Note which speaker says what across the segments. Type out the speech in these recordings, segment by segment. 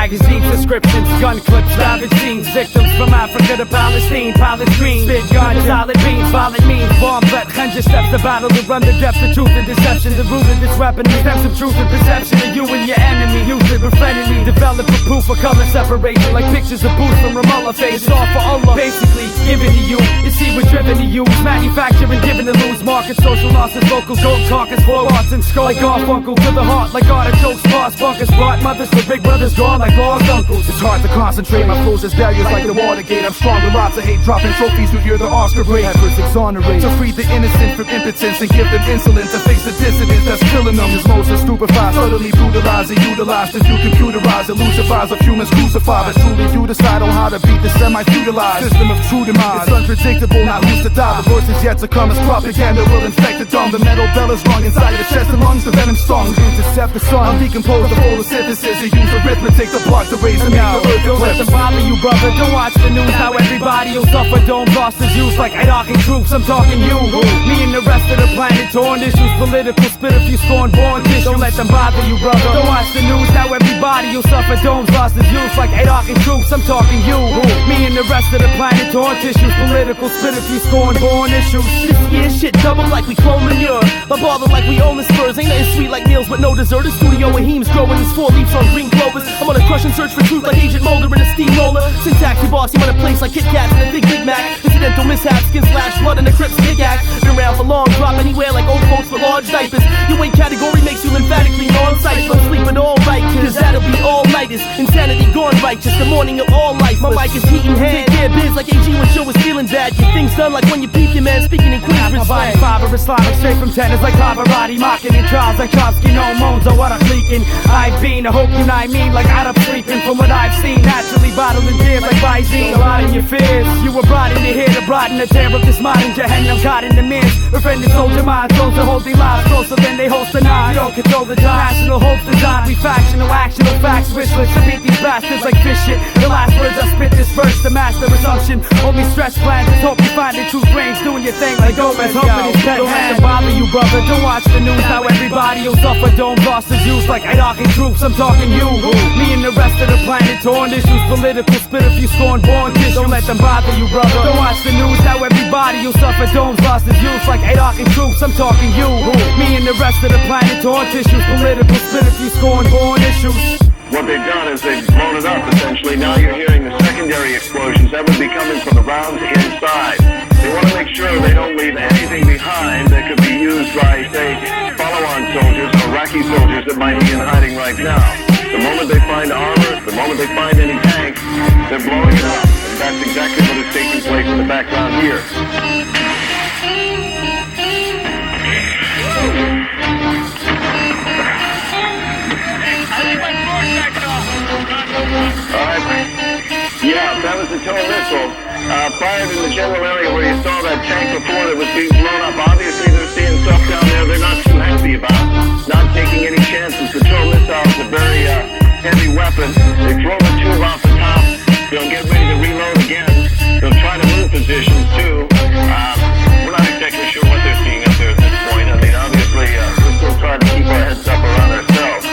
Speaker 1: magazine subscriptions, gun clips, savage scenes, victims from Africa to Palestine, pilots green, spit guns, solid beans, violent means, bomb threat, Kanja steps to battle to run the depths of truth and deception. The root of this weapon is stems of truth and perception of you and your enemy. Use it with friendly, develop a proof of color separation, like pictures of boots from Ramallah face. It's all for Allah, basically given to you. You see we're driven to use, manufacturing, given to lose. Market, social losses, local gold carcass, full arts and skull. Like Garfunkel to the heart, like artichokes, bars, bunkers, brought mothers for big brothers, gone like lost uncles.
Speaker 2: It's hard to concentrate, my flows as barriers like the Watergate. I'm strong with lots of hate, dropping trophies who hear the Oscar great. Efforts exonerate, to free the innocent from impotence and give them insolence, to face the dissidents that's killing them. Cause most are stupefied, subtly brutalized and utilized to do computerized illusifies of humans crucified. But truly you decide on how to beat the semi-feudalized system of true demise. It's unpredictable, not who's to die. The voice is yet to come as propaganda will infect the dumb. The metal bell is rung inside the chest and lungs, the venom stung. Intercept the sun, I'll decompose the photosynthesis and use arithmetic to block the rays and make the earth
Speaker 1: don't let them bother you, brother. Don't watch the news, how everybody will suffer. Don't lost his use like Iraqi troops. I'm talking you, me and the rest of the planet. Torn issues, political spit if you scorn born tissue. Don't let them bother you, brother. Don't watch the news, how everybody will suffer. Domes lost his use like Iraqi troops. I'm talking you, me and the rest of the planet. Torn tissues, political spit if you scorn born issues.
Speaker 3: This year shit double like we clone manure. My bother like we own the Spurs. Ain't nothing sweet like meals but no dessert. The studio and hemes growing his 4 leaves on green clovers. I'm on a crush and search for truth like Agent Mulder in a steamroller. Syntax, you boss, you on a place like Kit Kats and a big Mac. Incidental mishaps, skin slash, blood in the Crips pickaxe. Been around for long, drop anywhere like old folks with large diapers. Your weight category makes you lymphatically non-sight. So I'm sleeping all right, cause that'll be all-nighters. Insanity gone righteous, the morning of all life. My mic is heating hand, yeah, biz like AG when show was feeling bad. Get things done like when you peep your man speaking in Queensbridge slang.
Speaker 1: Fiber Islamic straight from tenors like Pavarotti, mocking in trials like Chomsky, no moans or what I'm leaking. I've been, I hope you know I mean, like out of sleeping from what I've seen. Naturally bottling tears like Visine, a lot in your fears. You were brought in here to broaden the terror of this modern Jahannam, caught in the midst. Befriending soldier minds, those who hold their lives closer than they host the nine. You don't control the time, national hopes design. We factional, actional facts, wish lists to beat these bastards like fish shit. The last words I spit this verse, the master assumption. Only stretch plans, just hope you find the truth range, doing your thing like Gomez, hoping it's dead. Don't let them bother you, brother. Don't watch the news, how everybody will suffer. Don't lost his use like Iraqi troops. I'm talking you, me and the rest of the planet. Torn issues, political spit if you scorn born tissue. Don't let them bother you, brother. Don't watch the news, how everybody will suffer. Domes lost his use like Iraqi troops. I'm talking you, me and the rest of the planet. Torn tissues, political spit if you scorn born issues.
Speaker 4: What they've done is they've blown it up, essentially. Now you're hearing the secondary explosions that would be coming from around inside. They want to make sure they don't leave anything behind that could be used by, say, follow-on soldiers, Iraqi soldiers that might be in hiding right now. The moment they find armor, the moment they find any tanks, they're blowing it up. And that's exactly what is taking place in the background here. Yeah, that was the tow missile. Fired in the general area where you saw that tank before that was being blown up. Obviously, they're seeing stuff down there they're not too happy about. Not taking any chances. The tow missile is a very heavy weapon. They throw the tube off the top. They'll get ready to reload again. They'll try to move positions, too. We're not exactly sure what they're seeing up there at this point. I mean, obviously, we're still trying to keep our heads up around ourselves.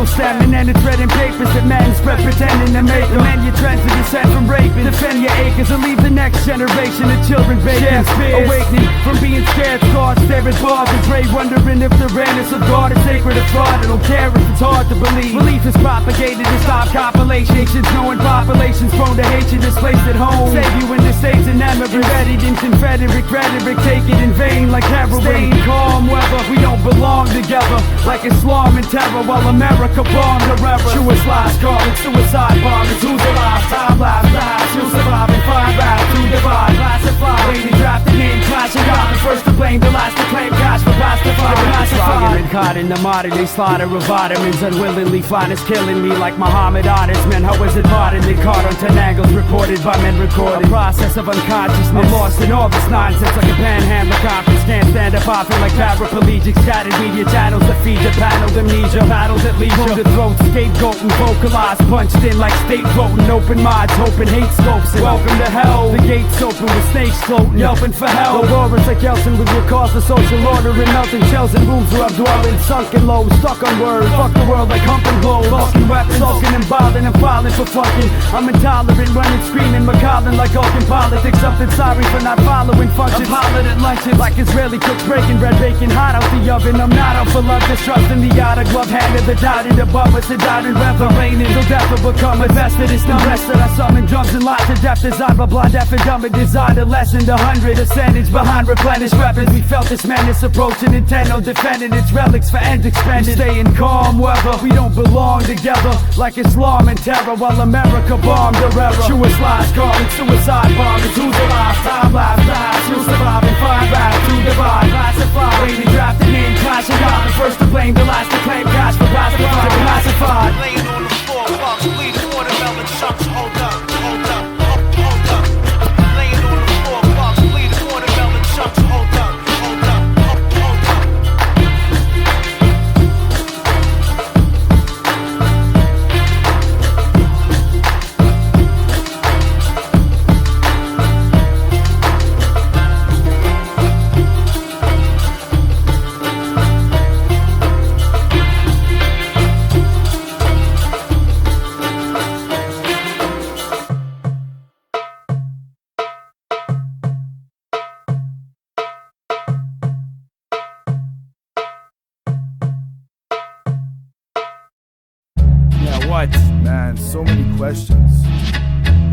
Speaker 1: Stamming and it's read in papers that men spread pretending to make them. And your trends to descend from raping. Defend your acres and leave the next generation of children vacant. Awakening from being scared, scarred, staring bars and pray, wondering if the randomness of God is sacred or fraud. I don't care if it's hard to believe. Belief is propagated in stop compilations knowing populations prone to hatred displaced at home. Save you in the states and never embedded in Confederate rhetoric, take it in vain like heroin. Staying calm weather, we don't belong together, like Islam and terror while America bombed the river. Truest lies, calling suicide bombers. Who's alive? Time lives, lives. Who's surviving? Find out to divide, classify. Lady draft the name, clashing out. The first to blame, the last to claim cash for pacify. Classified. Caught in the modern day slaughter of vitamins, unwillingly finest killing me like Muhammad honest men. How is it modern? They caught on 10 angles, reported by men recorded. A process of unconsciousness. I'm lost in all this nonsense like a panhandler conference. Can't stand up often like paraplegics. Scattered media channels that feed the panel amnesia. Battles at leisure. Through the throat, scapegoating, vocalized, punched in like state voting. Open minds, hoping hate scopes. And welcome to hell. The gates open with snakes floating, yelping for help. The roarers like Yeltsin with your cause for social order and melting shells in rooms where I'm dwelling. Sunken low, stuck on words. Fuck the world like hump and blow. Fucking weapons, sulking and balling and filing for fucking. I'm intolerant, running, screaming, McCollin like Hulk in politics. Something sorry for not following functions. I'm hollered at lunches like Israeli cooks breaking bread, baking hot out the oven. I'm not out for love, distrusting the outer glove handed, the doubted above us, the doubted weather raining. Till death will become invested. It's the rest that I summon drums and lots of depth. Designed by blind, deaf and dumb and designed a lesson. The 100 percentage behind replenished weapons. We felt this menace approaching, Nintendo defending its relics for ends expended. Staying calm weather, we don't belong together, like Islam and terror while America bombed the era. Truest lies, calling suicide bombers. Who's alive? Time lives, lives. Who's surviving? Find out to divide, classify. Lady draft the name, clashing out. The first to blame, the last to claim cash for pacified, classified.
Speaker 5: Laying on the floor, box, bleeding watermelon chunks. Hold up, hold up, hold up. Laying on the floor, box, bleeding watermelon chunks. Hold up, hold up, hold up.
Speaker 1: What?
Speaker 2: Man, so many questions.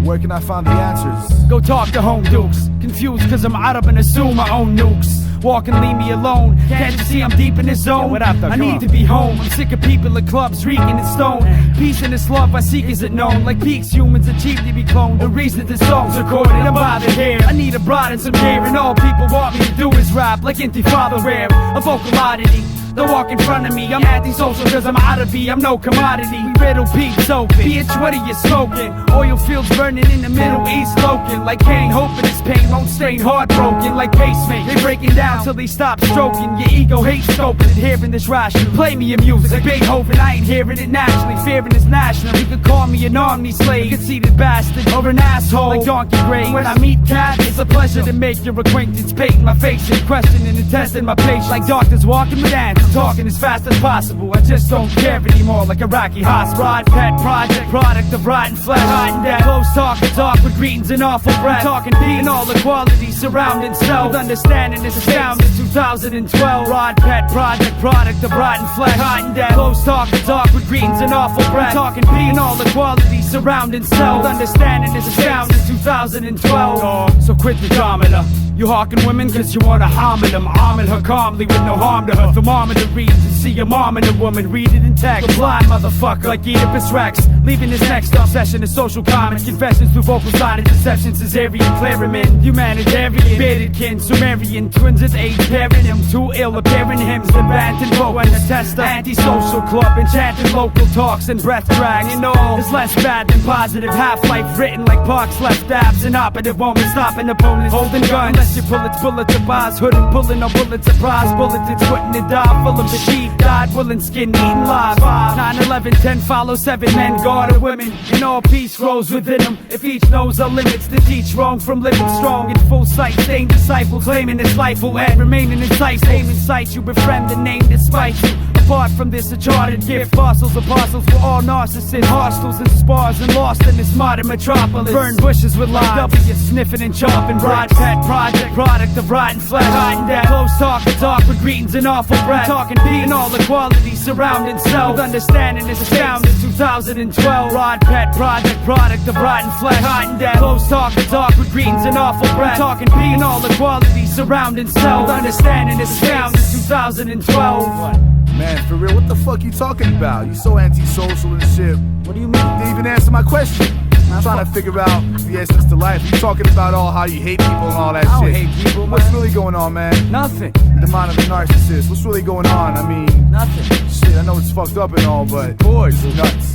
Speaker 2: Where can I find the answers?
Speaker 1: Go talk to home dukes. Confused cause I'm Arab and assume my own nukes. Walk and leave me alone. Can't you see I'm deep in this zone?
Speaker 3: what up, though?
Speaker 1: I
Speaker 3: Come
Speaker 1: need
Speaker 3: on.
Speaker 1: to be home. I'm sick of people at clubs reeking in stone. Peace and this love I seek isn't known. Like peaks, humans achieve to be cloned. The reason this song's recorded, I'm bothered here. I need a bride and some gear, and all people want me to do is rap like Intifada rare. A vocal oddity. Don't walk in front of me, I'm antisocial cause I'm Arabi, I'm no commodity. Riddle Pete's open, bitch, what are you smoking? Oil fields burning in the Middle East, loking like Kane, hoping this pain won't stain heartbroken like pacemaker. They breaking down till they stop stroking. Your ego hates scoping and hearing this rational. Play me your music like Beethoven, I ain't hearing it naturally. Fearing is national, you could call me an army slave, conceited bastard, or an asshole like Donkey Gray. When I meet cats, it's a pleasure to make your acquaintance, painting my face and questioning and testing my patience. Like doctors walking with answers. Talking as fast as possible, I just don't care anymore like Iraqi hospital. Rod pet project, product of rotten flesh. Hiding death, close talk with greetings and awful breath. Talking peace and all the qualities surrounding self. With understanding is astounding 2012. Rod pet project, product of rotten flesh. Hiding death, close talk with greetings and awful breath. Talking peace and all the qualities surrounding self. With understanding is astounding 2012. So quit the drama. You hawking women cause you wanna harm them. Arming her calmly with no harm to her. From arming the reasons, see a mom and a woman. Read it in text. The blind motherfucker like Oedipus Rex. Leaving this next obsession of social comments. Confessions through vocal sign and deceptions. Caesarean Clarimin. Humanitarian. Bearded kin. Sumerian. Twins at age. Pairing him. Too ill appearing hymns. The band and Buene. Testa. Anti-social club. Enchanted local talks and breath drags. And all is less bad than positive. Half-life written like Parks left abs. An operative moment. Stopping opponents. Holding guns. Your bullets of eyes, hood and pulling no bullets of prize. Bullets, it's putting it die, full of the sheep. Died, willing skin, eating live. 9/11, 10 follow, 7 men guarded women. And all peace grows within them. If each knows our limits to teach wrong from living strong in full sight. Staying disciple, claiming this life will end. Remaining in sight, aim in sight. You befriend the name despite you. Apart from this, a charted gift. Fossils, apostles were all narcissists. Hostels and spars and lost in this modern metropolis. Burned bushes with lies. W sniffing and chopping. Rod pet project, product of rotten flesh. Hiding down. Close talking, awkward greetings and awful breath. Talking peace and all the qualities surrounding self. With understanding is astounding. 2012. Rod pet project, product of rotten flesh. Hiding down. Close talking, awkward greetings and awful breath. Talking peace and all the qualities surrounding self. With understanding is astounding. 2012.
Speaker 2: Man, for real, what the fuck you talking about? You so antisocial and shit.
Speaker 1: What do you mean?
Speaker 2: You didn't even answer my question. I'm trying to figure out the essence to life. You talking about how you hate people and all that shit.
Speaker 1: I don't hate people, man.
Speaker 2: What's really going on, man?
Speaker 1: Nothing.
Speaker 2: The mind of the narcissist. What's really going on? I mean,
Speaker 1: Nothing.
Speaker 2: shit, I know it's fucked up and all, but
Speaker 1: Of course.
Speaker 2: it's nuts.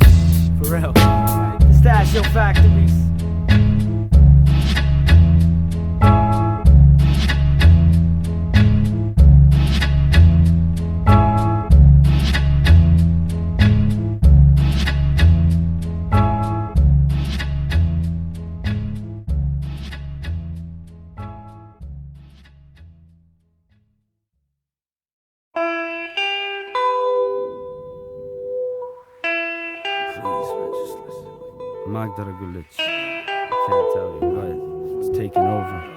Speaker 1: For real. Pistachio factories. Magda Gulic. I can't tell you, but it's taking over.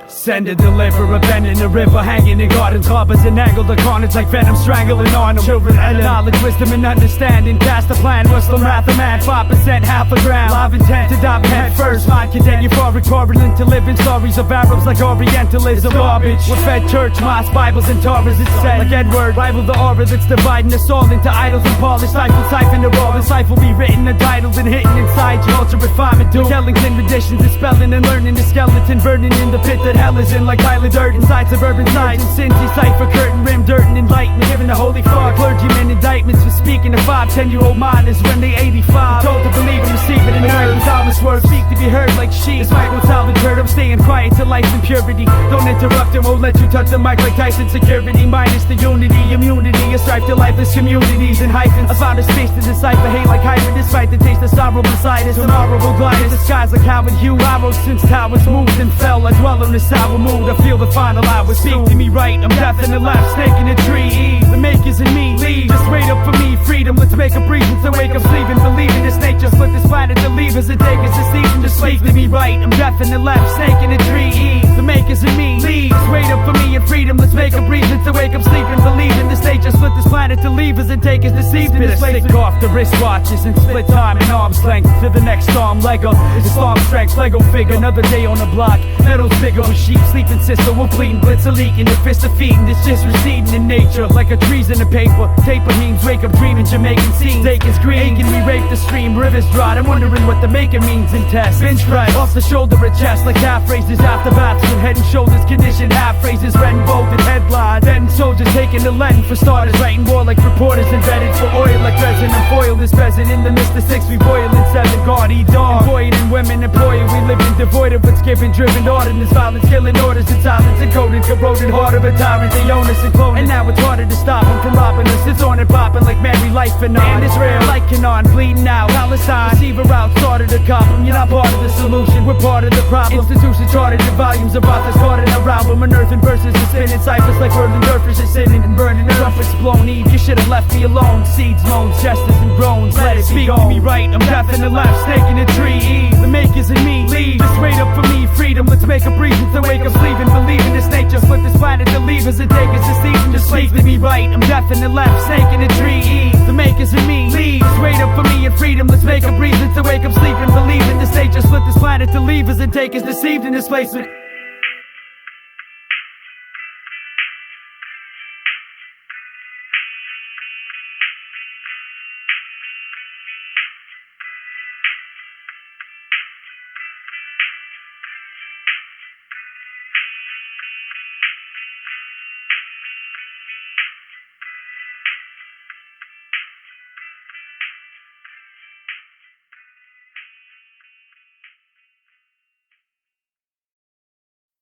Speaker 1: Send and deliver a bend in the river, hanging in gardens, harbors and angled the corners like venom strangling on them. Children, knowledge, wisdom, and understanding. Cast a plan, Muslim wrath, a man, 5%, half a gram. Live intent to dive head first. Mind condemn euphoric, correlate to living stories of Arabs like Orientalism. Garbage. We're fed church, mosques, Bibles, and Torahs. It's said like Edward, rival the aura that's dividing us all into idols and polished. Siphon the raw, this life will be written, entitled, and hitting inside you. Ultra refinement, doom. Skellington renditions, and spelling and learning the skeleton, burning in the pit that hell is in like pile of dirt inside suburban sides and Cincy cipher curtain rim dirt and enlightenment giving the holy fuck clergymen indictments for speaking to 5-10-year-old minors when they 85 told to believe and receive it and nerve Thomas words speak to be heard like she this mic will tell the dirt I'm staying quiet to life's impurity don't interrupt and won't let you touch the mic like Tyson security minus the unity immunity a strife to lifeless communities and hyphens I found a space to decipher hate like hyper despite the taste of sorrow beside us tomorrow will glide in the skies like Howard Hugh arrows since towers moved and fell I dwell on this sour mood I feel the final hour speak to me right I'm deaf in the left snake in a tree the makers in me leave just wait up for me freedom let's make a breeze to wake up sleep and believe in this nature split this planet to leave as it take us to season to speak to me right I'm deaf in the left snake in a tree the makers in me leave just wait up for me and freedom let's make a breeze to wake up sleep and believe in this nature split this planet to leave as it take us to season to place sick off the wristwatches and split time in arm's length to the next storm Lego Islam strength Lego figure another day on the block metal's bigger with sheep sleeping sister we're bleeding blitz a leaking the fist of feeding this just receding in nature like a trees in the paper taper heames wake up dreaming Jamaican scenes take is green and we rape the stream rivers dry I'm wondering what the maker means in test bench press off the shoulder of chest like half phrases after bats with head and shoulders conditioned half phrases red and bold and headlines then soldiers taking the Latin for starters writing war like reporters embedded for oil like resin and foil this peasant in the midst of six we boil in seven gaudy dog employed and women employed we live in devoid of what's given driven ordinance violence killing orders and silence encoded corroded heart of a tyrant they own us and clone and now it's harder to stop them from robbing us it's on and popping like Mary life and on Israel like Canaan bleeding out Palestine receiver out started to cop them you're not part of the solution we're part of the problem institution charted in volumes of authors caught in our album unearthing verses and spinning ciphers like whirling surfers and sitting and burning the trumpets blown Eve you should have left me alone seeds moans gestures and groans let it speak to me right I'm deaf in the left snake in a tree Eve the makers in me leave just wait up for me freedom let's make a breeze to wake up sleep and believe in this nature split this planet to leave as it take us to season to speak to me right I'm deaf in the left snake in a tree the makers in me leave just wait up for me and freedom let's make a breeze to wake up sleep and believe in this nature split this planet to leave as it take us deceived in this place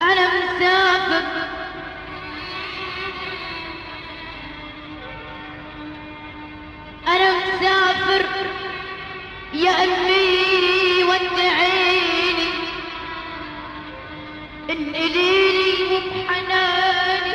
Speaker 6: أنا مسافر أنا مسافر يا قلبي وانت عيني انقليلي وبحناني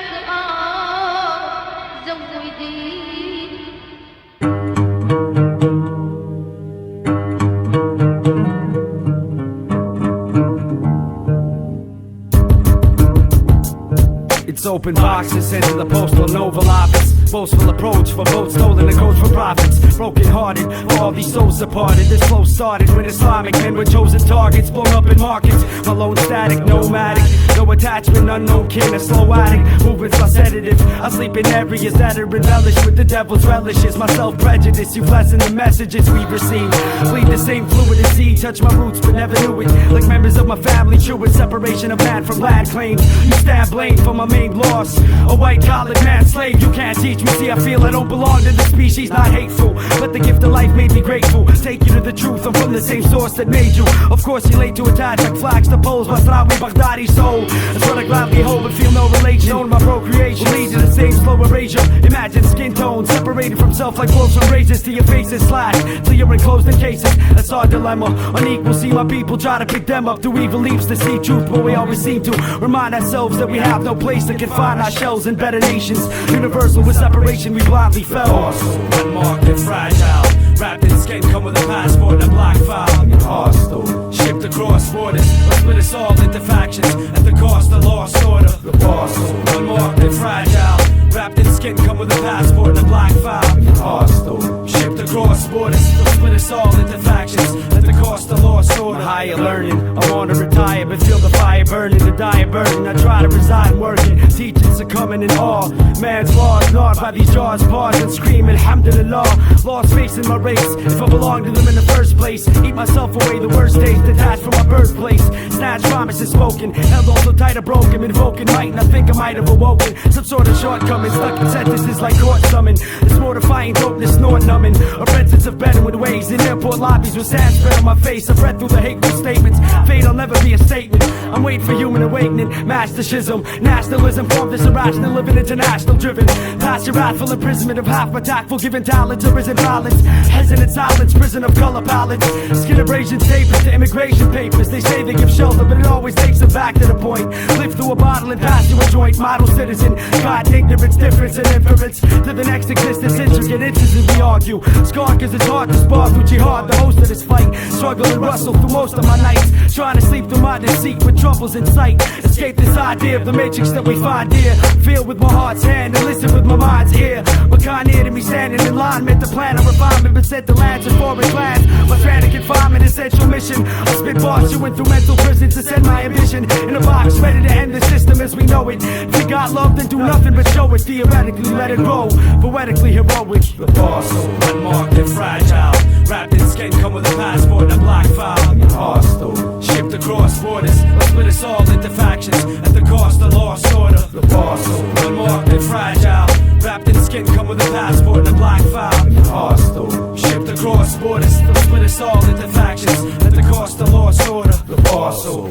Speaker 1: open boxes, sent to the postal Novel office. Boastful approach for votes stolen and coach for profits. Broken hearted, all these souls departed. This flow started when Islamic men were chosen targets, blown up in markets. My lone static, nomadic, no attachment, unknown kin, a slow addict. Movements are sedative. I sleep in areas that are embellished with the devil's relishes. My self-prejudice, you lessen the messages we've received. Bleed the same fluid as seed, touch my roots but never knew it. Like members of my family, true with separation of man from land claims. You stand blamed for my main loss. A white-collared man slave, you can't teach me. See, I feel I don't belong to the species, not hateful, but the gift of life made me grateful. Take you to the truth, I'm from the same source that made you. Of course, you're late to attach like flags to poles. Masrawi Baghdadi soul. That's what I gladly hold but feel no relation. Own my procreation, lead to the same slow erasure. Imagine skin tone separated from self like wolves from razors to your faces slashed till you're enclosed in cases. That's our dilemma. Unequal, see my people try to pick them up through evil leaps to see truth, but we always seem to remind ourselves that we have no place to confine our shells in better nations. Universal with separation, we blindly fell. Hostile, unmarked and fragile. Wrapped in skin, come with a passport and a black file. Hostile, shipped across borders, but split us all into factions at the cost of lost order. The parcel, unmarked and fragile. Wrapped in skin, come with a passport and a black file. Hostile, shipped across borders, but split us all into factions at the cost of lost order. Higher learning, I wanna retire, but feel the fire burning, the dire burden. I try to resign working, teaching, succumbing in awe. Man's laws gnawed by these jaws, pause and scream, alhamdulillah. Lost faith in my race, if I belong to them in the first place. Eat myself away, the worst days, detached from my birthplace. Snatch promises spoken, held on so tight I broke him, invoking might, and I think I might have awoken some sort of shortcoming, stuck in sentences like court summon. This mortifying dopeness, snort numbing. A red sense of better with ways in airport lobbies with sand spread on my face. I've read through the hateful statements. Fate will never be a statement. I'm waiting for human awakening. Master schism, nationalism formed this irrational living, international driven. Past your wrathful imprisonment of half my tactful given talents, arisen violence. Hesitant silence, prison of color palettes. Skin abrasion tapers to immigration papers. They say they give shelter, but it always takes them back to the point. Live through a bottle and pass you a joint. Model citizen, God ignorance, difference and inference to the next existence. Intricate instances we argue. Scarred cause it's hard to spar through jihad, the host of this fight. Struggle and rustle through most of my nights, trying to sleep through my deceit with troubles in sight. Escape this idea of the matrix that we find here. Feel with my heart's hand and listen with my mind's ear. But kind near to me standing in line, meant to plan a refinement, but set the lands in foreign clans. My frantic confinement, essential mission. I spit bars you went through mental prison to send my ambition in a box, ready to end the system as we know it. If we got love, then do nothing but show it. Theoretically, let it grow. Poetically heroic. The parcel, unmarked and fragile. Wrapped in skin, come with a passport and a black file. Hostile, shipped across borders, but split us all into factions at the cost of lost order. The parcel, unmarked and fragile. Wrapped in skin, come with a passport and a black file. Hostile, shipped across borders, but split us all into factions at the cost of lost order. The parcel.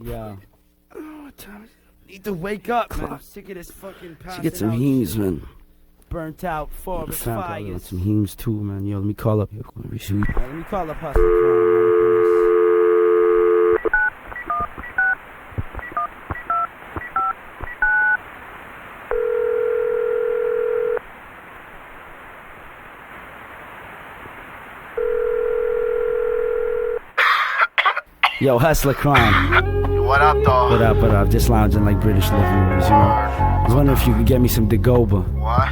Speaker 7: Yeah.
Speaker 1: What time is it? Need to wake up, man. I'm sick of this fucking
Speaker 7: Should get some hemes, man.
Speaker 1: Burnt out forest fires.
Speaker 7: Some hemes too, man. Yo, let me call up.
Speaker 1: Let me call up Hustler Crime.
Speaker 7: Yo, Hustler Crime.
Speaker 8: What up, dog?
Speaker 7: What up, what up? Just lounging like British living rooms, you know. I was wondering if you could get me some Dagoba.
Speaker 8: What?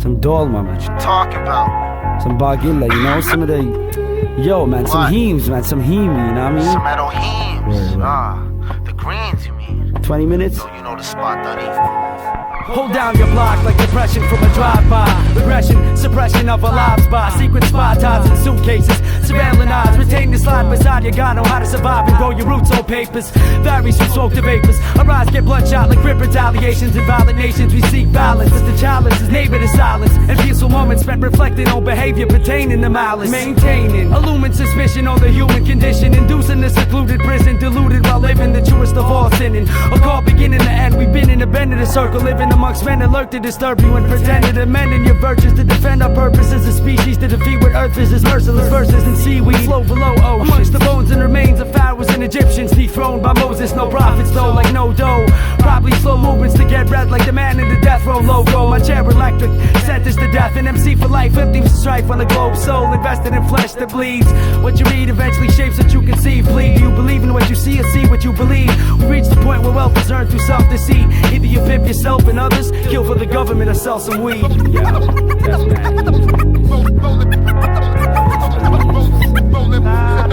Speaker 7: Some Dolma, man.
Speaker 8: What you talking about?
Speaker 7: Some Bagilla, you know? Some of the... Yo, man,
Speaker 8: What?
Speaker 7: some hemes, man. Some heme, you know what I mean?
Speaker 8: Some metal hemes.
Speaker 7: Word.
Speaker 8: The greens, you mean?
Speaker 7: 20 minutes?
Speaker 8: So you know the spot, Dunny.
Speaker 1: Hold down your block like depression from a drive-by. Regression, suppression of our lives by secret spot ties in suitcases. Surveilling eyes, retain the slide beside you. God know how to survive and grow your roots on papers. Varies from smoke to vapors. Our eyes get bloodshot like grip retaliations. In violent nations we seek balance, but the challenge is neighbor to silence. And peaceful moments spent reflecting on behavior pertaining to malice. Maintaining, illumine suspicion on the human condition. Inducing the secluded prison, deluded while living the truest of all sinning. A call beginning to end, we've been in the bend of a circle, living amongst men that lurk to disturb you and pretended to mend in your virtues to defend our purposes. A species to defeat what earth is merciless verses and seaweed flow below ocean. Amongst the bones and remains of pharaohs and Egyptians, dethroned by Moses. No prophets though, like no dough. Probably slow movements to get red, like the man in the death row logo. My chair electric, sentenced to death, an MC for life, empty strife on the globe. Soul invested in flesh that bleeds. What you read eventually shapes what you conceive. Bleed, do you believe in what you see or see what you believe? We reach the point where wealth is earned through self-deceit. Either you pimp yourself and others, kill for the government or sell some weed.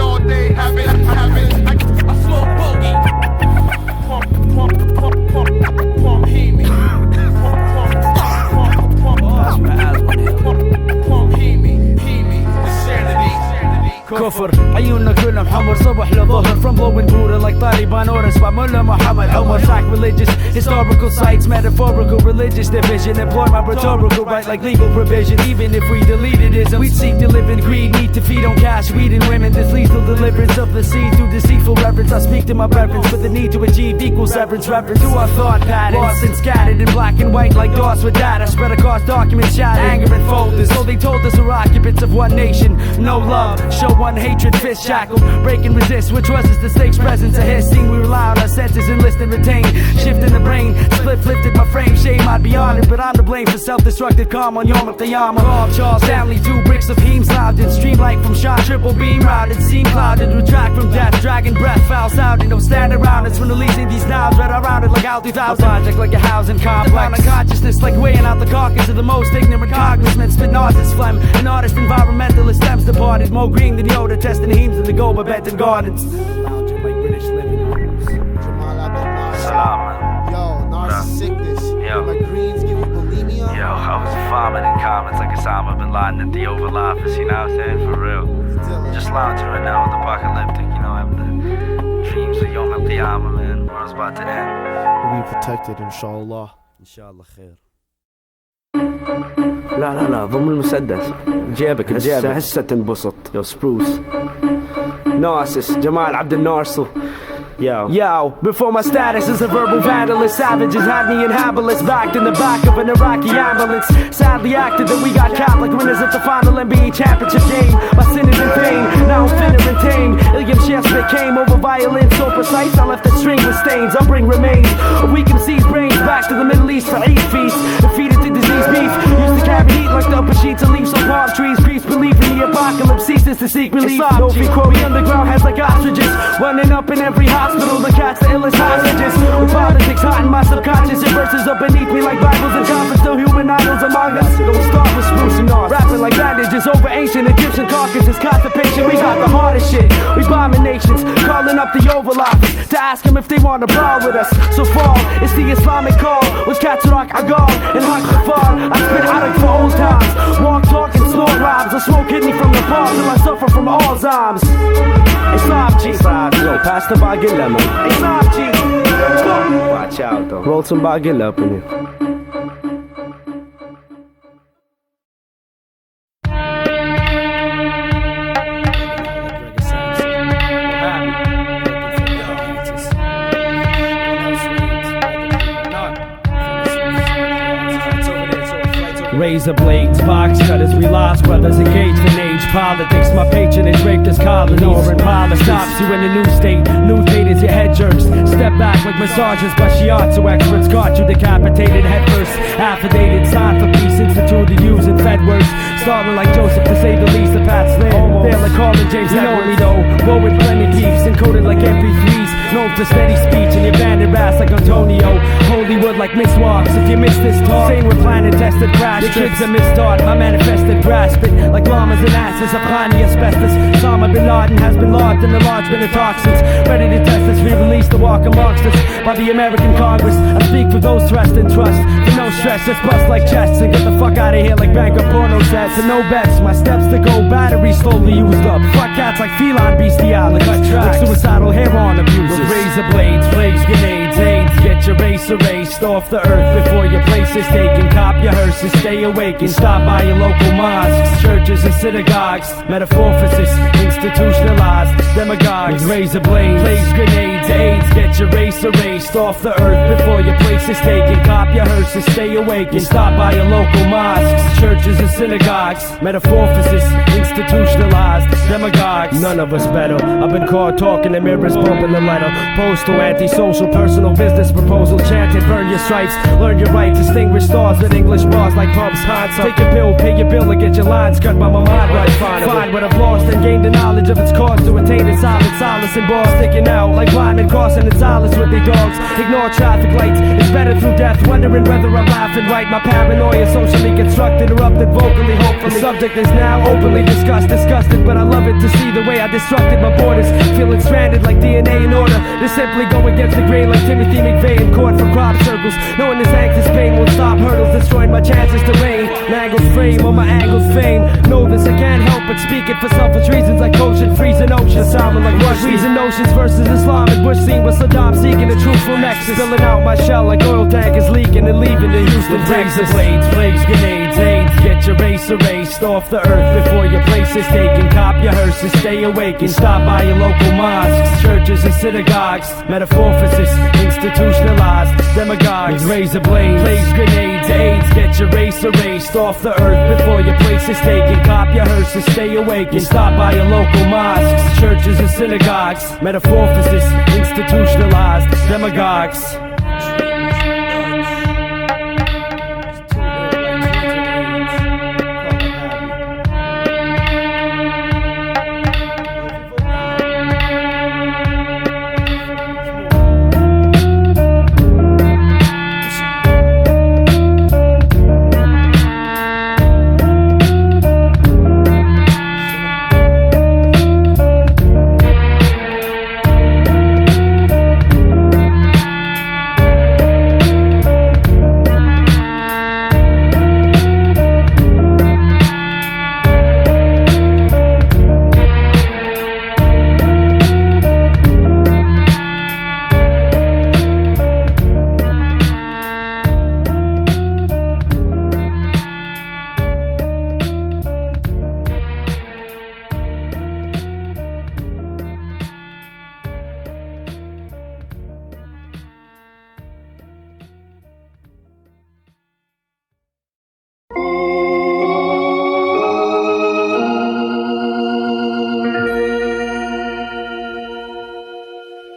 Speaker 5: All day, have it. I smoke bogey. Pump, hear me. Pump, hear me. Insanity.
Speaker 1: كفر عيوننا كلهم حمر صبح لظهر from blowing Buddha like Taliban orders by Mullah Muhammad Umar. Sacrilegious historical sites, metaphorical religious division. Employ my rhetorical right like legal provision. Even if we deleted ism, we seek to live in greed. Need to feed on cash, weed and women. This lethal deliverance of the seed through deceitful reverence. I speak to my preference for the need to achieve equal severance. Reference to our thought patterns, lost and scattered in black and white like dots with data spread across documents shattered. Anger and folders, so they told us we're occupants of one nation. No love, show one hatred, fist shackled, break and resist. Which was the stakes presence a hiss. Seen we rely on our senses, enlist and retain. Shift in the brain, split lifted my frame. Shame I'd be honored, but I'm to blame for self-destructive calm on Yom Kippur. Rob Charles Stanley, 2 bricks of hemes louded. Stream light from Sean, triple beam routed. Seam clouded, retract from death. Dragon breath, foul sounded. Don't stand around us when releasing these knobs. Read around it like Al 2000. A project like a housing complex. Consciousness like weighing out the carcass of the most ignorant congressmen. Spit nauseous phlegm. An artist, environmentalist, stems departed. More green than Yoda, testing hemes in the Goba Benton Gardens. Lounging like British living rooms.
Speaker 8: Salam, man.
Speaker 9: Yo, narcissicness.
Speaker 8: Yo.
Speaker 9: Like greens give you bulimia.
Speaker 8: Yo, I was vomiting comments like Osama bin Laden at the Oval Office, you know what I'm saying? For real. Just lounging right now with apocalyptic, you know, having the dreams of Yom El Qiyamah, man. World's about to end.
Speaker 9: We'll be protected, inshallah.
Speaker 7: inshallah خير. لا ضم المسدس جيبك هسه تنبسط يا سبروس ناسس جمال عبد النارسل. Yo, before my status as a verbal vandalist, savages had me in habitus, backed in the back of an Iraqi ambulance. Sadly acted that we got Catholic winners at the final NBA championship game. My sin is in pain, now I'm finna retain. Illiam Shakespeare came over violin so precise, I left the string with stains. I'll bring remains of weak MC's brains back to the Middle East for Eid feast. Defeated to disease beef, used to carry heat like the upper sheets of leaves on palm trees. Priests believe in the apocalypse, ceases to seek relief. Isaapchi, we underground heads like ostriches, running up in every hospital. The cats, the illest hostages. With politics hot in my subconscious, it verses up beneath me like Bibles and coffins. Still human idols among us. Don't start with spruce and off. Rapping like bandages over ancient Egyptian carcasses. Constipation, we got the hardest shit. We bombing nations, calling up the Oval Office to ask them if they want to brawl with us. So far, it's the Islamic call. Was cats rock Agal and Haq Kafar. I spit Arak for old times. Walk, talk, and snort rhymes. I smoke kidney from the palm till I suffer from Alzheimer's. Isaapchi, yo, pass the bagel lemon. Isaapchi, watch out though. Roll some bagel up in here. Razor blades, box cutters, we lost brothers engaged in age politics. My patronage raped this colony. Ignoring policy stops you in a new state. New date is your head jerks. Step back like massages by shiatsu experts. Caught you decapitated head first. Affidavit, signed for peace, instituted using Fed words. Starting like Joseph to say the least. The Pat Slim, they're like calling James. You know me though. Woe with plenty beefs, encoded like MP3s. Known for steady speech and your banded ass like Antonio. Hollywood like miswalks. If you miss this talk, same with planet tested crash. The kids are mistaught, my manifested grasp it like llamas and asses. Applying the asbestos. Osama bin Laden has been lodged in the large bin of toxins. Ready to test us, we release the walk amongst us by the American Congress. I speak for those trust and trust. For no stress, let's bust like chests and get the fuck out of here like bank of porno sets. And no bets, my steps to go, battery slowly used up. Fuck cats like feline bestiality. Like suicidal heroin abusers. With razor blades, flags, grenades, AIDS. Get your race erased off the earth before your place is taken. Cop your hearses, stay awake and stop by your local mosques, churches and synagogues. Metaphorphthisis, institutionalized demagogues. With razor blades, flags, grenades, AIDS. Get
Speaker 1: Get your race erased off the earth before your place is taken. Cop your hearses, stay awake and stop by your local mosques, churches and synagogues. Metaphorphthisis, institutionalized demagogues. None of us better. I've been caught talking to mirrors, bumping the letter. Postal, antisocial, personal business proposal. Chanted, burn your stripes, learn your right. Distinguish stars with English bars like pubs. Take your bill, pay your bill, or get your lines cut by my mind right. Find what I've lost and gain the knowledge of its cause to attain its solid solace and bars sticking out like blind crossing its solace with their dogs. Ignore traffic lights, it's better through death. Wondering whether I'm laughing right. My paranoia socially constructed, erupted vocally, hopefully. The subject is now openly discussed, disgusted, but I love it to see the way I destructed my borders. Feeling stranded like DNA in order to simply go against the grain like Timothy McVeigh in court for crop circles. Knowing this anxious pain won't stop hurdles, destroying my chances to reign. Mangled frame on my angled fame. Know this, I can't help but speak it for selfish reasons like ocean, freezing ocean. Sounding like rush, freezing oceans versus Islam and Bush scene with Saddam seeking a truthful nexus. Filling out my shell like oil tankers leaking and leaving to Houston, Texas. Blades, plagues, grenades, AIDS. Get your race erased off the earth before your place is taken. Cop your hearses, stay awake and stop by your local mosques, churches and synagogues. Metaphorphthisis, institutionalized demagogues. Razor blades, plagues, grenades, AIDS. Get your race erased off the earth before your place is taken. Cop your hearses, stay awake and stop by your local mosques, churches and synagogues. Metaphorphthisis, institutionalized demagogues.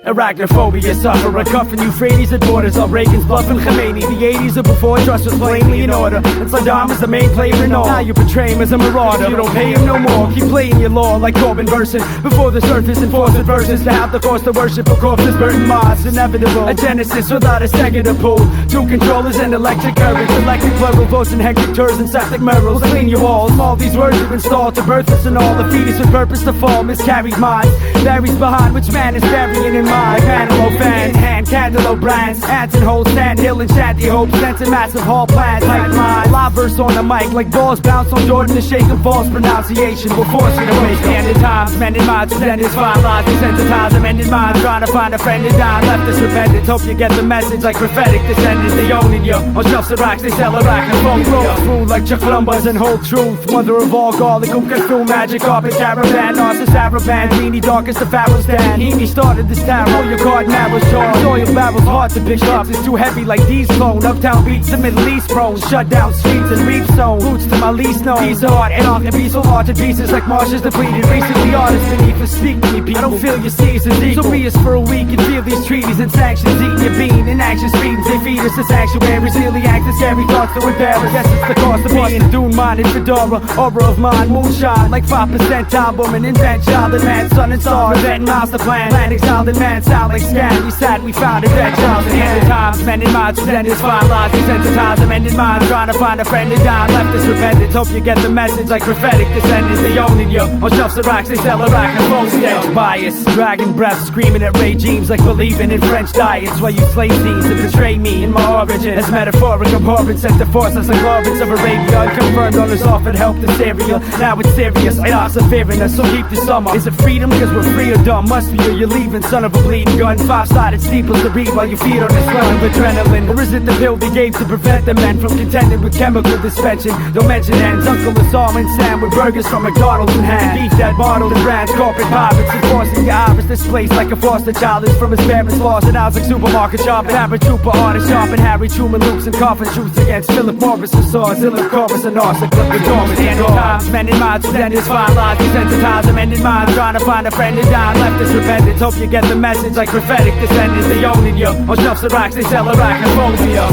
Speaker 1: Iraqnophobia, sufferer, cuffing Euphrates at borders. All Reagan's bluffing Khomeini. The 80s are before trust was plainly in order, and Saddam is the main player in all. Now you portray him as a marauder. You don't pay him no more. Keep playing your law like Corbin versing. Before this earth is enforced verses to have the course to worship a corpse's burden moss. Inevitable, a genesis without a second to pull. Two controllers and electric currents. Electric plural votes and hectic tours and septic murals. Clean your walls. All these words you've installed to birth us and all the fetus with purpose to fall. Miscarried minds. Varies behind which man is burying in mind. Animal fans, hand, cantaloupe brands. Ants and holes, sand hill and shanty hopes. Sensing massive hall plans. Pipeline, live verse on the mic like balls bounce on Jordan to shake and false pronunciation will force you to wake up. Ended times, mending minds, presented fine lies, desensitized, amended minds, trying to find a friend and dime. Left us repentance, hope you get the message like prophetic descendants. They owning you, on shelves of rocks, they sell Iraqnophobia. Through like chaklumbas and whole truth. Mother of all garlic, who can through magic, carpet caravan, narcissus, Araban, weenie, darkest the Pharaoh's stand. He started this town, roll your card, narrows charge. Soil barrels hard to pick up, it's too heavy like these clone. Uptown beats, the Middle East prone. Shut down streets and reef zone. Roots to my least known. Piece of art and off the piece of art to pieces like marshes depleted. Recently artists beneath us speak to me, people. I don't feel your seasons equal. So be us for a week and feel these treaties and sanctions. Eating your bean in action speeds. They feed us to sanctuaries. Really act as scary thoughts to embarrass. Yes, it's the cost of being dune-minded fedora. Aura of mine, moonshine like 5% album. And invent child and man, sun and stars. Preventing master plan. Plan exiled and man sound like scan. We sat, we found a dead child. And ended times, mending minds, presented fine lies. Desensitized, amended minds, trying to find a friend and dime. Left us repentance, hope you get the message like prophetic descendants. They owning you, on shelves of rocks, they sell Iraqnophobia. Bias, dragon breath, screaming at regimes like believing in French diets. Why you slave teams to betray me in my origin. As metaphoric abhorrence, sent to force us like orbits of Arabia. Unconfirmed owners offered help to Syria. Now it's serious, IOPs are fearing us, so keep the summer. Is it freedom? Cause we're free or dumb. Must be or you're leaving, son of a bleeding gun. Five-sided steeples to read while you feed on this well of adrenaline? Or is it the pill they gave to prevent the men from contending with chemical dispensing? Don't mention ends, Uncle Assam and Sam with burgers from McDonald's in hand. Beef that bottled and brands, corporate pirates enforcing your iris displaced like a foster child is from his parents' lost. And I was like supermarket shopping, average trooper artist shopping, Harry Truman loops and coffin shoots against Philip Morris and saws, Zillip Corpus and Narsa, clip the dormant and times, men in minds, then his fine lies, desensitize them, men in minds, trying to find a friend and down, left us repentance, hope you get the message like prophetic descendants, they owning you, on shelves of racks, they sell Iraqnophobia.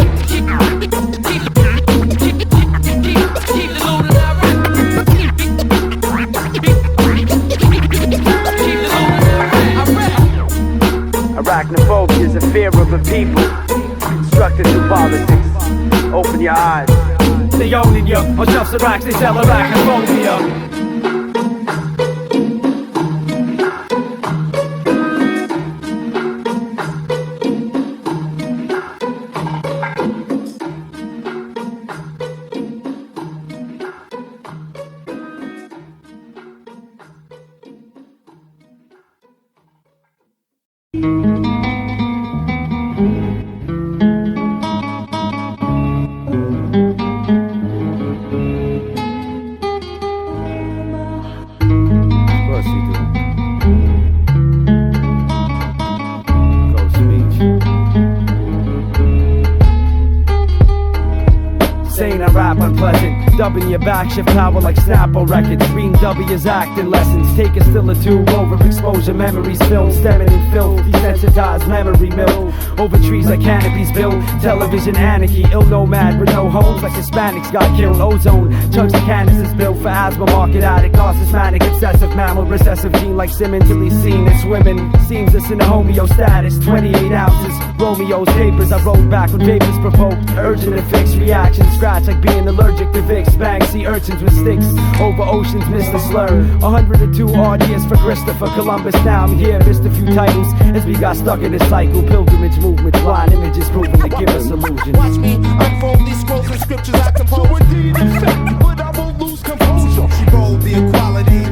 Speaker 1: Arachnophobia is a fear of the people, constructed through politics. Open your eyes. They owning you, on shelves of racks, they sell Arachnophobia. Dubbing your back, shift power like Snapple records. Green W's acting lessons. Take a still or two. Overexposure memories film. Stemming in filth. Desensitized memory mill. Over trees like canopies built. Television anarchy. Ill nomad with no homes like Hispanics got killed. Ozone. Chunks of canisters built for asthma. Market addict. Narcissistic. Obsessive mammal. Recessive gene like Simmons till he's seen as swimming. Seems us in a homeostatus. 28 ounces. Romeo's papers. I wrote back when vapors provoked. Urgent to fix reaction. Scratch like being allergic to Vicks. Bang, see urchins with sticks over oceans, missed the slur. 102 odd years for Christopher Columbus. Now I'm here, missed a few titles as we got stuck in this cycle. Pilgrimage movement, blind images proving to give us illusion.
Speaker 10: Watch me unfold these scrolls and scriptures I compose. Indeed, but I won't lose composure. Roll the equality.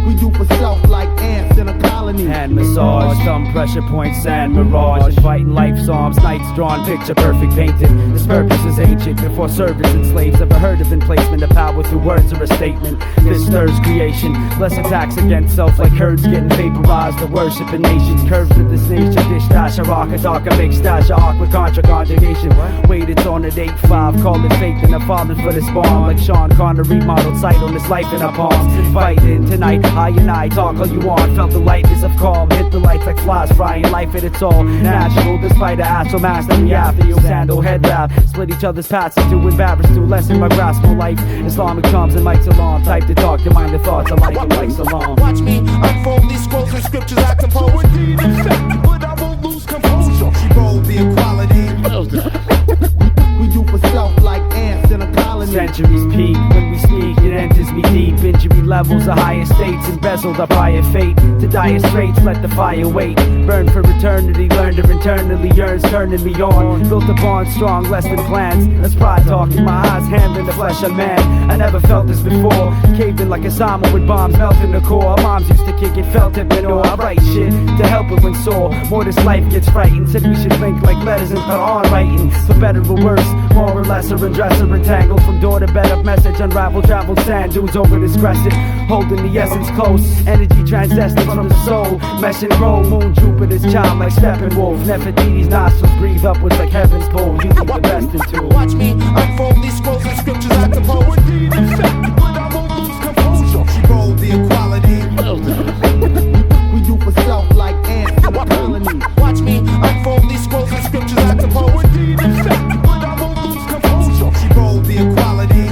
Speaker 10: We do for self like ants in a colony.
Speaker 1: Hand massage, thumb pressure point, sand mirage. Inviting life psalms, nights drawn, picture perfect painted. This purpose is ancient, before servants and slaves ever heard of emplacement of power through words or a statement. This stirs creation, less attacks against self like herds getting vaporized. The worshiping nations, curves of this nation. Dish dash, Iraq, dark, a big stash, awkward contra conjugation. Wait, it's on at 8-5, call it fate, then I'm falling for this bomb. Like Sean Connery, modeled sight on this life in our palms. Inviting tonight, I and I talk all you want. Felt the lightness of calm, hit the lights like flies, frying life at its all. Natural, despite the astral mass that we have. The sandal head wrap, split each other's paths into embarrassed to lessen my grasp on life. Islamic charms and Mike's alarm, type to talk, your mind and thoughts, Aleikum like Shalom.
Speaker 10: Watch me unfold these scrolls and scriptures I compose. Indeed, but I won't lose composure. Roll the equality. We do for self like ants in a colony.
Speaker 1: Centuries peak when we speak, it enters me deep. Injury levels of higher states, embezzled up higher fate. To dire straits, let the fire wait. Burn for eternity, learn to internally yearns, turning me on. Built a bond strong, less than plans. That's pride talking, my eyes handling the flesh of man. I never felt this before. Caving like a Osama with bombs melting the core. Moms used to kick it, felt it, but no, I write shit to help it when sore. More this life gets frightened. Said we should think like letters and Quran writing. For better or worse, more or less, or undress or entangled. From door to bed up message, unravel, travel, sand dunes over this crescent. Holding the essence close, energy transcendent from the soul. Mesh and grow, moon Jupiter's child like Steppenwolf. Nefertiti's nostrils breathe upwards like heaven's pole. You think the best into it.
Speaker 10: Watch me unfold these scrolls and scriptures I compose. Indeed, but I won't lose composure. Roll the equality. We do for self like ants in a colony. Watch me unfold these scrolls and scriptures I compose. Indeed, but I won't lose composure. Roll the equality.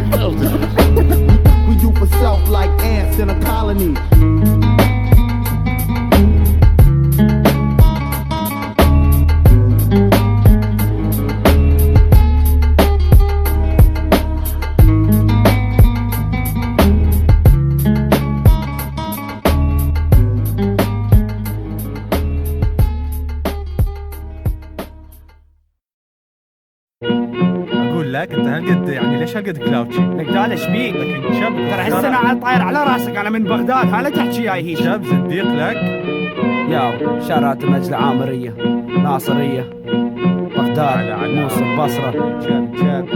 Speaker 10: We do for self like ants in a colony.
Speaker 11: لك انت هالقد يعني ليش هالقد كلاوتشي؟
Speaker 1: نقدال ايش بيك؟
Speaker 11: لكن شاب
Speaker 1: ترى هسه انا طاير على راسك، انا من بغداد، ها لا تحكي جاي هي
Speaker 11: شاب زنديق لك
Speaker 7: Yo, shout out to مجلة عامرية ناصرية بغداد موسى بصرة
Speaker 11: جاب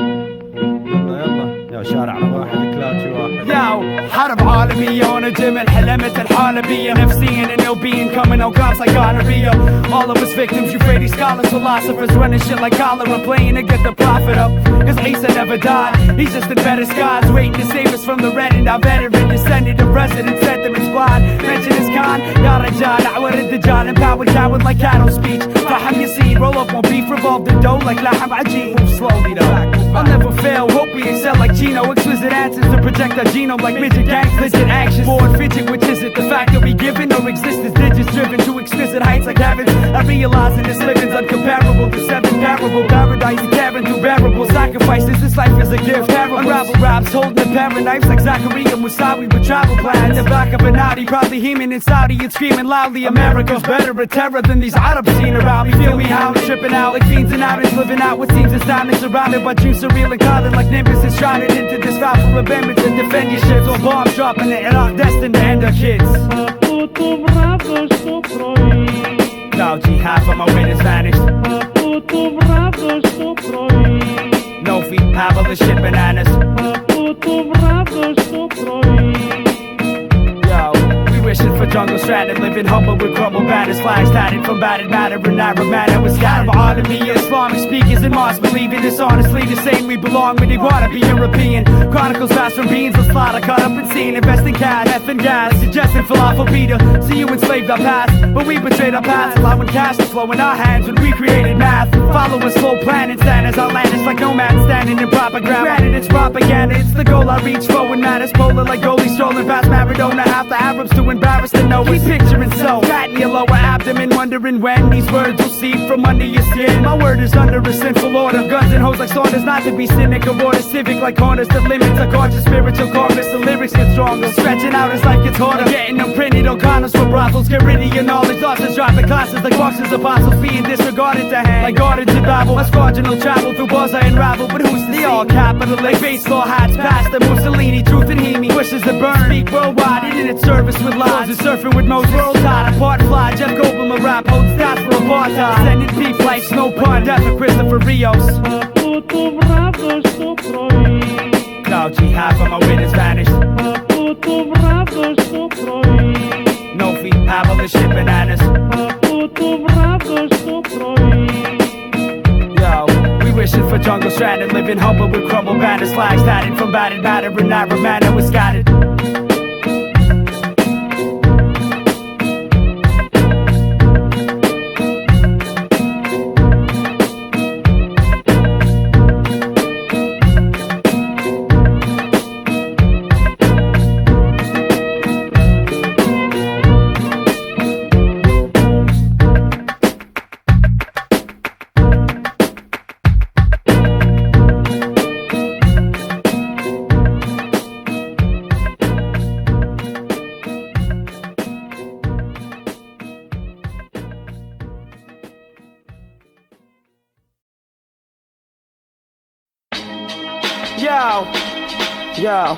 Speaker 11: يلا
Speaker 7: يا شارع
Speaker 11: واحد كلاوتشي واحد
Speaker 1: Yo, حرب عالمية وانا جمل حلمت الحالة بيا نفسيا and ill being coming out cops like gonorrhea. All of us victims, Euphrates scholars, philosophers running shit like cholera, playing to get the profit up. Cause Isa never died, he's just in better skies, waiting to save us from the red and our veteran descendant of resident sentiments blind. Mention his con, Ya Rajal, Awar Dajjal, empowered coward like cattle speech. Faham Yassine, roll up on beef, revolve the dough like Laham Ajeen. Move slowly though, I'll never fail, hope we excel like Chino. Exquisite answers to project our genome like midget gangs, legit actions. Bored fidget, which is it? The fact that we given or exist as digits driven to exquisite heights like heaven. I realize in this living's uncomparable to seven parable paradise, carrying through bearable sacrifices. This life is a gift. Unravel raps, holding a pair of knives like Zachariah Musawi with travel plans. In the back of an Audi, probably Heman in Saudi and screaming loudly. America's better a terror than these Arabs seen around me. Feel me how I'm tripping out like fiends and outers, living out what seems astounding, surrounded by dreams surreal and clouded like Nimbus enshrouded into this vow for remembrance and defend your ships. Or bombs dropping in Iraq, destined to end our kids. Klaowchi, half of my witness vanished. No feet, half of the shit bananas. Yo, we wishing for jungle stranded, living humble with crumble batters, flags tatted from battered matter and Arab matter was scattered. Autonomy, Islamic speakers and mosques believing dishonestly the same we belong when they wanna be European. Chronicles fast from beans, let's slaughter, cut up and seen, invest in cash, meth and gas, suggesting falafel pita. See you enslaved our past, but we betrayed our past, allowing cash to flow in our hands when we created math. Follow a slow plan and stand as outlandish like nomads standing in proper ground. Granted, it's propaganda, it's the goal I reach for when matters polar like goalies strolling past Maradona. Half the Arabs too embarrassed to know. We picturing so fat in your lower abdomen, wondering when these words will seep from under your skin. My word is under a sinful order, guns and hoes like Saunders, not to be cynic or order civic like corners that limits a cautious spiritual chorus. The lyrics get stronger, stretching out as like it's harder, getting them printed on condoms for brothels. Get rid of your knowledge, lost and dropping classes like boxes of apostles, being disregarded to hang like garbage in Babel. My marginal travel through bars I unravel, but who's the all capitalist? Like baseball hats, past the Mussolini, truth and Hemi, wishes to burn, speak worldwide, internet service with lies, and surfing with Moses, world tide, apart fly, Jeff Goldblum, a rap, holds stats for apartheid, sending peep like snow pun, death of Christopher Rios. Klaowchi, half of my witness vanished. No feet, half of the shit bananas. Yo, we wishing for jungle stranded, living humble with crumble banners, flags tatted from battered matter and Arab manner was scattered. Yo,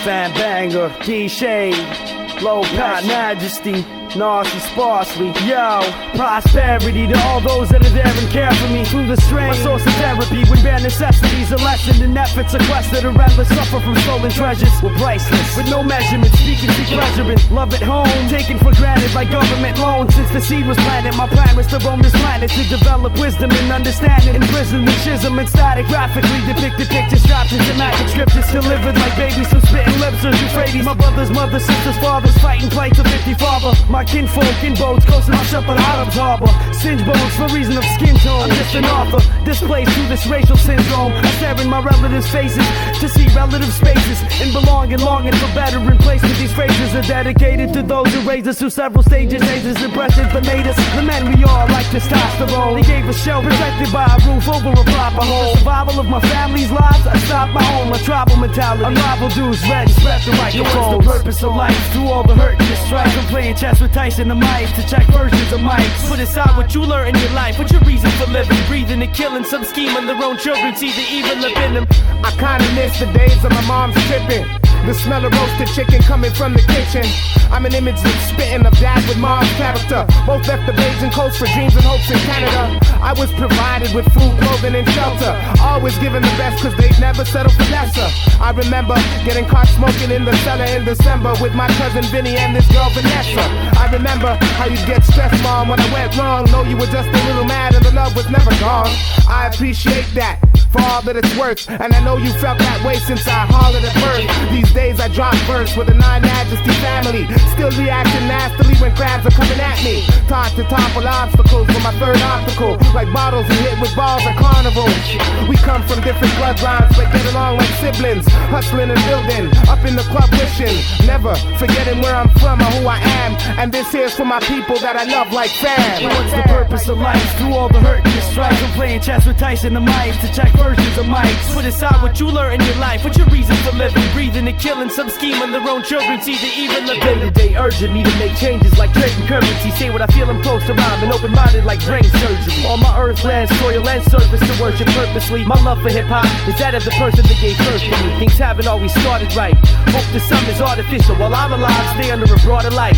Speaker 1: Fan Banger, D-Shade, Low Pat Majesty, Nasty Sparsely. Yo, prosperity to all those that are there and care for me through the strain. My source of therapy when bare necessities are lessened and efforts sequestered or endless. Suffer from stolen treasures, we're priceless, with no measurement. Speaking to pleasurement, love at home, taken for granted by government loans. Since the seed was planted, my plan was to roam this planet to develop wisdom and understanding. Imprisoned with schism and static, graphically depicted pictures, dropped into magic scriptures, delivered like babies from spitting lips or Euphrates. My brother's mother, sisters, fathers fighting plights of 50 father. My kinfolk in boats coasting up at Arab's harbor. Singe bones for reason of skin tone. I'm just an author, displaced through this racial syndrome. I stare in my relatives' faces to see relative spaces and belonging, longing for better in places. These phrases are dedicated to those who raised us through several stages. Ages impressive but made us the men we are like testosterone. They gave us shelter, protected by a roof over a proper home. Survival of my family's lives, I stopped my own. My tribal mentality, unrivaled dudes, red, spread the microphone. What's the purpose of life? Through all the hurt and the strife, I'm playing chess with Tyson the mics to check versions of mics. Put aside what you learn in your life, what's your reason for living? Breathing and killing, some scheme on their own children, see the evil up in them.
Speaker 12: I kinda miss the days of my mom's tripping.
Speaker 10: The smell of roasted chicken coming from the kitchen. I'm an image that's spitting of dad with mom's character. Both left the Beijing coast for dreams and hopes in Canada. I was provided with food, clothing, and shelter. Always given the best cause they'd never settle for lesser. I remember getting caught smoking in the cellar in December with my cousin Vinny and this girl Vanessa. I remember how you'd get stressed, mom, when I went wrong. Know you were just a little mad and the love was never gone. I appreciate that for all that it's worth, and I know you felt that way since I hollered at birth. These days I drop verse with a non-majesty family, still reacting nastily when crabs are coming at me. Taught to topple obstacles with my third optical, like bottles and hit with balls at carnivals. We come from different bloodlines but get along like siblings, hustling and building, up in the club wishing, never forgetting where I'm from or who I am. And this here's for my people that I love like fam.
Speaker 1: What's the purpose of life? Through all the hurt and the strife, I'm playing chess with Tyson the mice to check versions of mics. Put aside what you learn in your life, what's your reason for living? Breathing and killing, some scheme on their own children, see the even the day-to-day urgent me to make changes like trading currency. Say what I feel, I'm close to rhyme and open-minded like brain surgery. On my earth, land, soil, and surface to worship purposely. My love for hip-hop is that of the person that gave birth to me. Things haven't always started right. Hope the sum is artificial while I'm alive, stay under a broader light.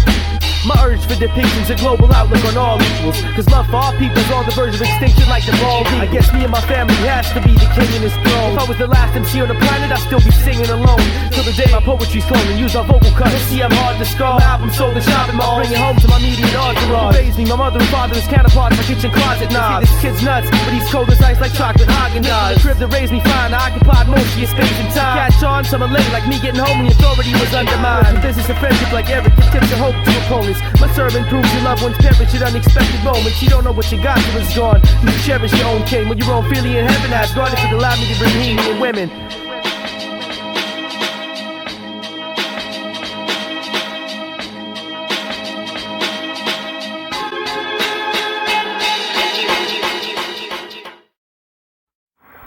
Speaker 1: My urge for depictions, a global outlook on all equals. Cause love for all people is on the verge of extinction like the bald eagle. I guess me and my family has to be the king in his throne. If I was the last MC on the planet, I'd still be singing alone. Till the day my poetry's cloned and use our vocal cuts. See, I'm hard to score. My album sold and shopping malls. Bring it home to my immediate entourage. Who raised me, my mother and father is counterparts, my kitchen closet knobs. See, this kid's nuts, but he's cold as ice like chocolate Haagen-Dazs. The crib that raised me fine, I occupied most of your space and time. Catch on, some are late like me getting home when the authority was undermined. Business and friendship like Eric, the tips of hope to opponents. My sermon proves your loved ones perish at unexpected moments. You don't know what you got till it's gone. You cherish your own king when your own feeling in heaven has gone. If it allowed me to bring healing in women.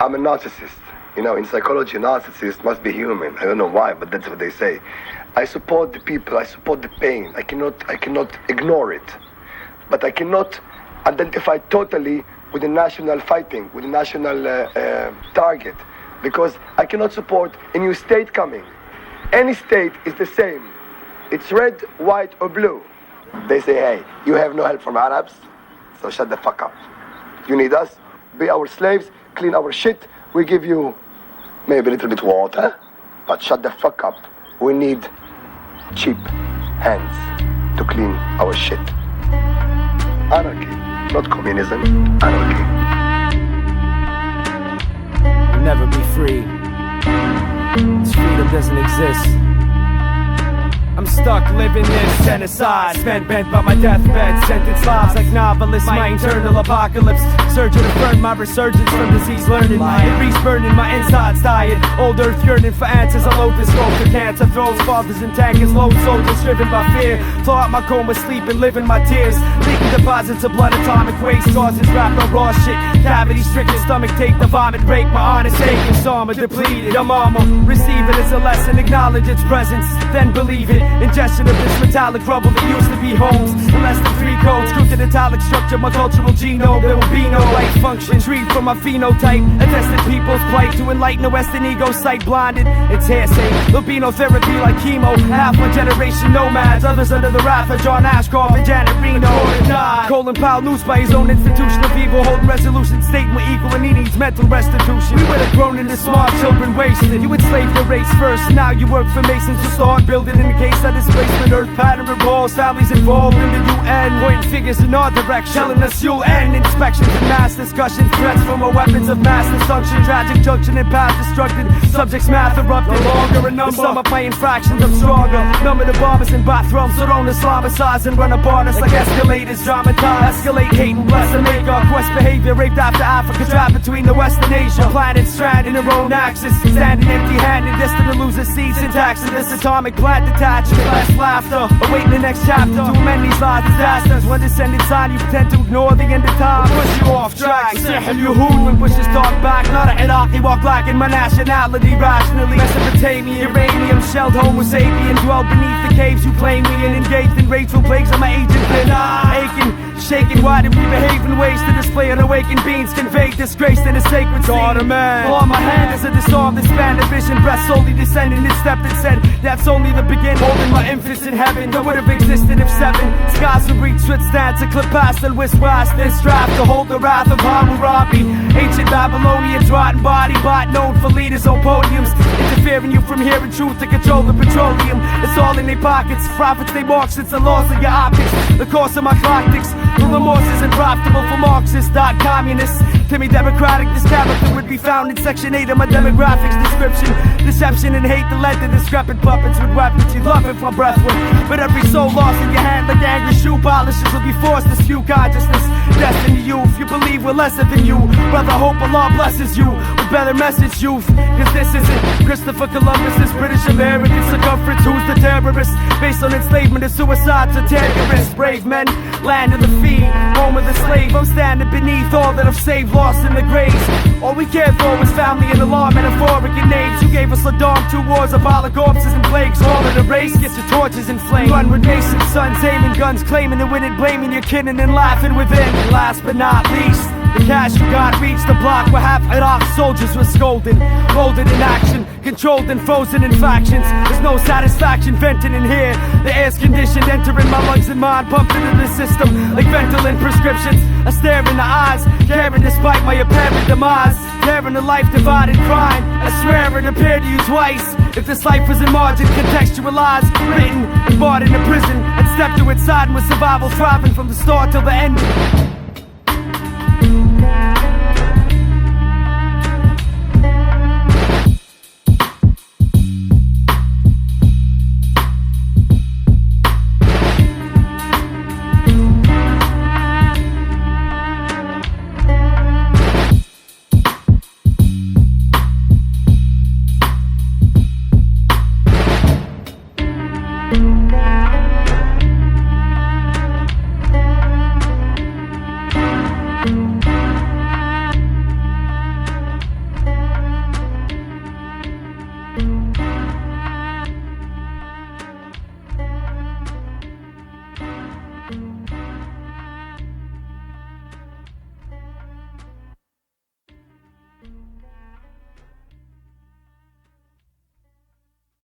Speaker 12: I'm a narcissist. You know, in psychology, a narcissist must be human. I don't know why, but that's what they say. I support the people, I support the pain. I cannot ignore it. But I cannot identify totally with the national fighting, with the national target. Because I cannot support a new state coming. Any state is the same. It's red, white, or blue. They say, hey, you have no help from Arabs, so shut the fuck up. You need us, be our slaves, clean our shit. We give you maybe a little bit water, but shut the fuck up. We need cheap hands to clean our shit. Anarchy, not communism, anarchy.
Speaker 1: You'll never be free. This freedom doesn't exist. I'm stuck living this genocide. Spent bent by my deathbed. Sentence lives like novelists. My internal apocalypse. Surgeon affirmed my resurgence from disease learning. It reeks burning my insides tired. Old earth yearning for answers. I load this road for cancer. Throws fathers and tankers. Load soldiers driven by fear. Thaw out my coma, sleep and live in my tears. Leaking deposits of blood, atomic waste. Causes wrapped on raw shit. Cavity stricken stomach take the vomit. Break my honest aching. Soma depleted. Your mama receive it as a lesson. Acknowledge its presence. Then believe it. Ingestion of this metallic rubble that used to be homes. In less than 3 codes, crooked italic structure, my cultural genome. There will be no life function. Retrieved from my phenotype, attested people's plight to enlighten the Western ego, sight blinded. It's hearsay, there'll be no therapy like chemo. Half my generation nomads, others under the wrath of John Ashcroft and Janet Reno. Colin Powell, loose by his own institution of evil, holding resolution, stating we're equal and he needs mental restitution. We would have grown into smart children wasted. You enslaved your race first, now you work for Masons to start building in the case of displacement. Earth pattern revolves, families involved in the UN, pointing figures in our direction, telling us you'll end. Inspections and mass discussions, threats from our weapons of mass destruction, tragic junction and path destructed, subjects math erupted, longer a number, some are playing fractions, I'm stronger, number the bombers in bathrooms, so don't Islamicize and run upon us like escalators, dramatize, escalate, hate and bless and make our quest behavior, raped after Africa, trapped between the West and Asia, planet stranded in their own axis, standing empty-handed, destined to lose its seed syntax, and this atomic plant detached, much less laughter. Awaiting the next chapter to amend these lies, disasters. When descendants on you pretend to ignore the end of time, push you off track. Sihel Yehud when bushes talk back. Not an Iraqi walk lacking my nationality rationally. Mesopotamia, uranium, shelled homo sapien. Dwell beneath the caves you claim me and engaged in rageful plagues. I'm an agent, then aching, shaking. Why did we behave in ways to display unawakened beings? Convey disgrace in a sacred scene. Law in my hand is a disarmed, expanded vision. Breath solely descending, it stepped and said, that's only the beginning. Holding my infants in heaven that would have existed if 7 skies would reach with stance and clip past and whisper past this draft to hold the wrath of Hammurabi. Ancient Babylonians, rotten body, bot known for leaders on podiums, interfering you from hearing truth to control the petroleum. It's all in their pockets. Profits they mark since the loss of your optics. The course of my clock ticks. The remorse isn't profitable for Marxists, not communists. To me, democratic, this character would be found in section 8 of my demographics description. Deception and hate that led to discrepant puppets with weapons. You love it for breath with. But every soul lost in your hand like angry shoe polishes will be forced to spew consciousness. Destined to you if you believe we're lesser than you. Brother, hope Allah blesses you with better message, youth. Cause this isn't Christopher Columbus, this British American circumference. Who's the terrorist? Based on enslavement and suicide to terrorists. Brave men, land of the free, home of the slave. I'm standing beneath all that I've saved, lost in the graves. All we cared for was family and the law, metaphoric in names. You gave us Saddam, 2 wars, abolic corpses and plagues. All of the race, get your torches in flame. Run with Mason sons, aiming guns, claiming to win it, blaming your kin and then laughing within. And last but not least, the cash you got reached the block where half Iraq soldiers were scolded, molded in action, controlled and frozen in factions. There's no satisfaction venting in here. The air's conditioned, entering my lungs and mind, pumped into the system like Ventolin prescriptions. I stare in the eyes, caring despite my apparent demise. Tearing the life divided crime. I swear it appeared to you twice. If this life was in margin, contextualized, written and bought in a prison, and stepped to its side and was survival thriving from the start till the end.